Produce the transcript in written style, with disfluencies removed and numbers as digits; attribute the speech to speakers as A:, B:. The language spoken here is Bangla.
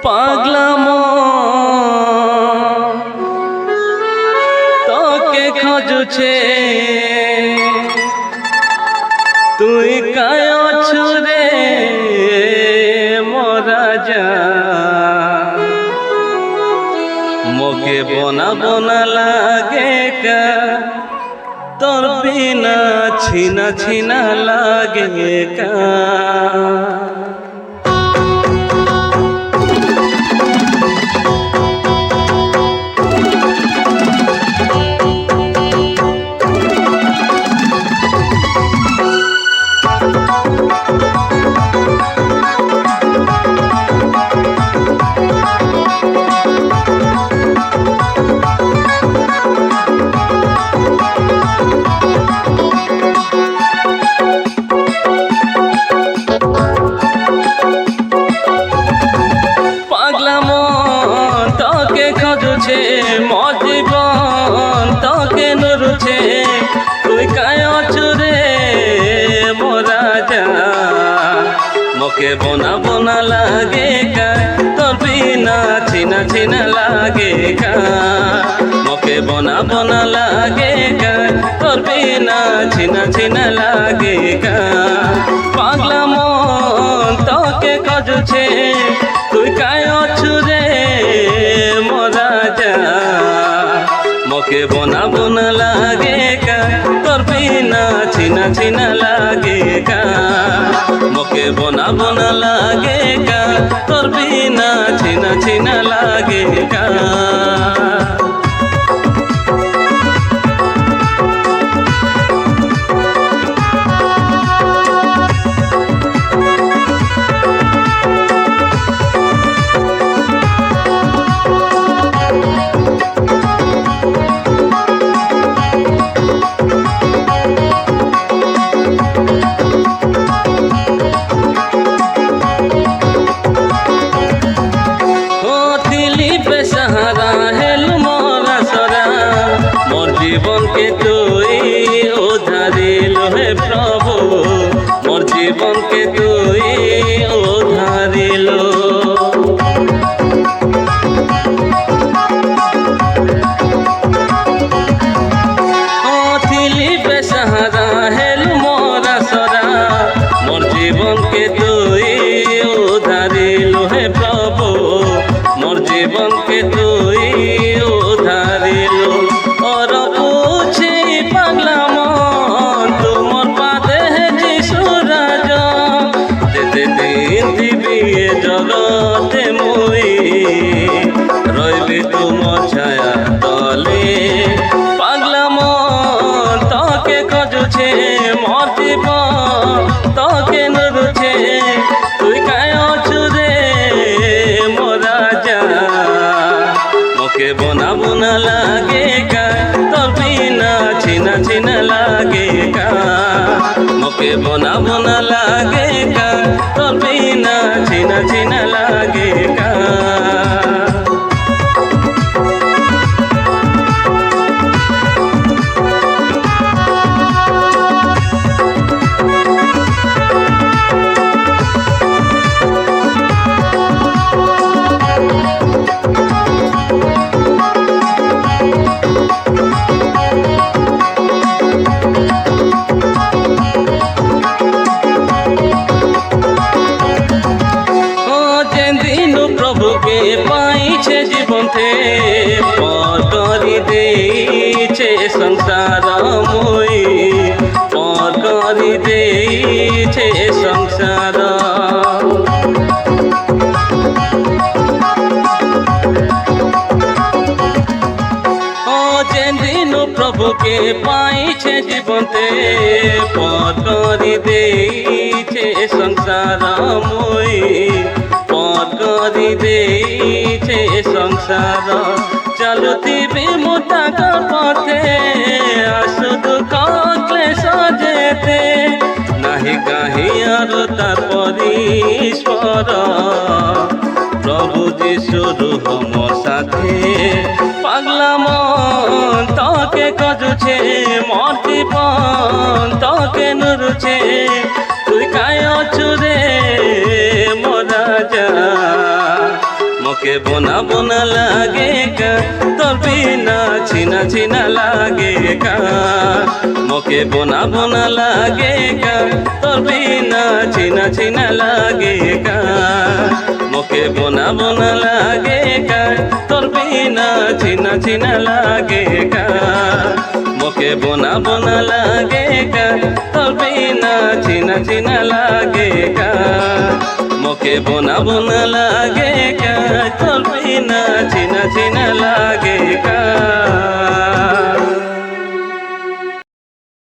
A: পাগলা মন তোকে খোঁজুছে, তুই কায় অছু রে মোরা যা। মোকে বনা বনা লাগে কা, তোর বিনা ছিনা ছিনা লাগে কা। মো জীবন তোকে নুরুছে, তুই কায় অছু রে মোরা যা। মোকে বনা বনা লাগে কা, তোর বিনা ছিনা ছিনা লাগে কা। মোকে বনা বনা লাগে কা, তোর বিনা ছিনা ছিনা লাগে কা। পাগলা মন তোকে খোঁজুছে, তুই কায় অছু রে মোরা যা। মোকে বনা বনা লাগে কা, তোর বিনা ছিনা ছিনা লাগে কা। মোকে বনা বনা লাগে কা, তোর বিনা ছিনা ছিনা লাগে কা। জীবনকে তুই উধারিল হে প্রভু, মোর জীবনকে তুই উধারিল। থিলি বেসাহারা হেল মোরা সরা, মোর জীবনকে তুই উধারিল হে প্রভু, মোর জীবনকে তুই উধারিল। জগতে মুই রইবি তুমর ছায়া তলে, পাগলা মন তোকে খোঁজুছে, মোর জীবন তোকে নুরুছে, তুই কায় অছু রে মোরা যা। মোকে বনা বনা লাগে কা, তোর বিনা ছিনা ছিনা লাগে কা। মোকে বনা বনা লাগে কা, তোর বিনা ছিনা ছিনা লাগে কা। প্রভুকে পাইছে জীবনতে, পর করি দেইছে সংসার মই, পর করি দেইছে সংসার। যেদিন প্রভুকে পাইছে জীবনতে, পর করি দেইছে সংসার মই, পর করি দেইছে সংসার। চলুতিবি মুতাক পথে, আসু দুঃখ ক্লেশ যেতে, নাহি কাহি আর তার পরিস্পর। প্রভু যিশুর মোর সাথে, পাগলা মন তোকে খোঁজুছে, মোর জীবন তোকে নুরুছে, তুই কায় অছু রে মোরা যা। मोके बोना बोना लागेगा तोर बिना छीना छीना लागेगा मोके बोना बोना लागेगा तोर बिना छीना छीना लागेगा मोके बोना बोना लागेगा तोर बिना छीना छीना लागेगा मोके बोना बोना लागेगा तोर बिना छीना छीना लागेगा मोके बोना बोना लागेगा तोर बिना छीना छीना लागेगा।